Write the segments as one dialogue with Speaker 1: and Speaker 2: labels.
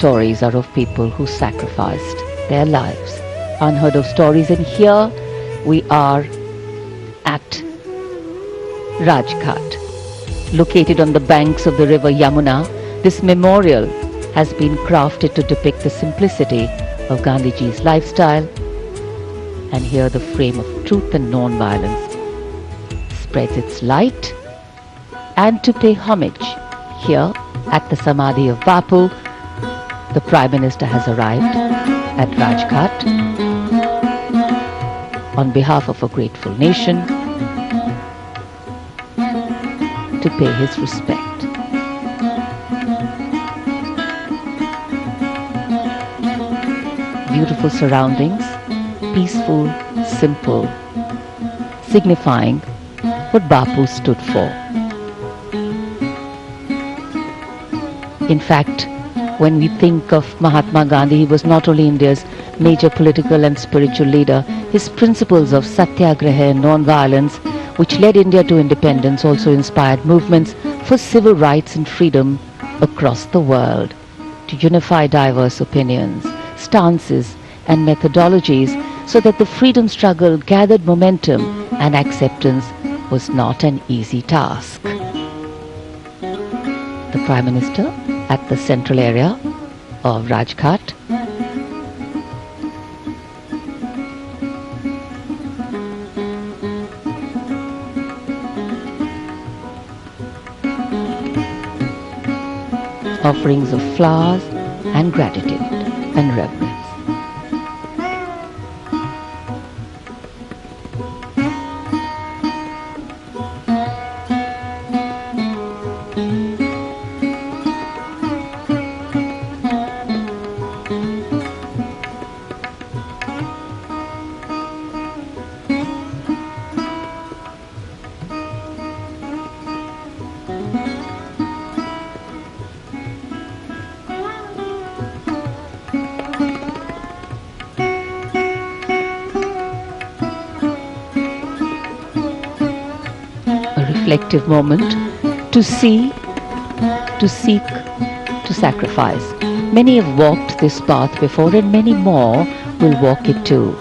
Speaker 1: stories are of people who sacrificed their lives. Unheard of stories, and here we are at Rajghat. Located on the banks of the river Yamuna, this memorial has been crafted to depict the simplicity of Gandhiji's lifestyle, and here the frame of truth and non-violence spreads its light. And to pay homage here at the Samadhi of Bapu, the Prime Minister has arrived at Rajghat on behalf of a grateful nation to pay his respect. Beautiful surroundings, peaceful, simple, signifying what Bapu stood for. In fact, when we think of Mahatma Gandhi, he was not only India's major political and spiritual leader. His principles of satyagraha and non-violence, which led India to independence, also inspired movements for civil rights and freedom across the world, to unify diverse opinions, stances and methodologies so that the freedom struggle gathered momentum, and acceptance was not an easy task. The Prime Minister at the central area of Rajghat. Offerings of flowers and gratitude and reverence. Reflective moment to see, to seek, to sacrifice. Many have walked this path before, and many more will walk it too.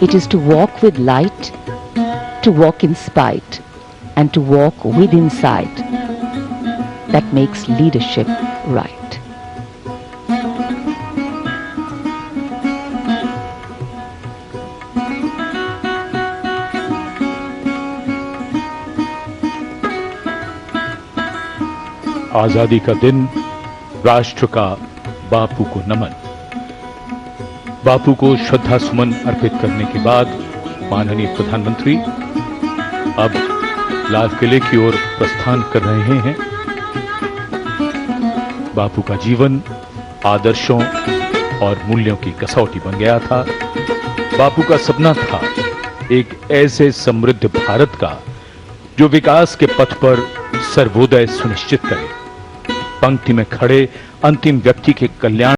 Speaker 1: It is to walk with light, to walk in spite, and to walk with insight that makes leadership right.
Speaker 2: आजादी का दिन, राष्ट्र का बापू को नमन। बापू को श्रद्धा सुमन अर्पित करने के बाद माननीय प्रधानमंत्री अब लाल किले की ओर प्रस्थान कर रहे हैं। बापू का जीवन आदर्शों और मूल्यों की कसौटी बन गया था। बापू का सपना था एक ऐसे समृद्ध भारत का जो विकास के पथ पर सर्वोदय सुनिश्चित करे। पंक्ति में खड़े अंतिम व्यक्ति के कल्याण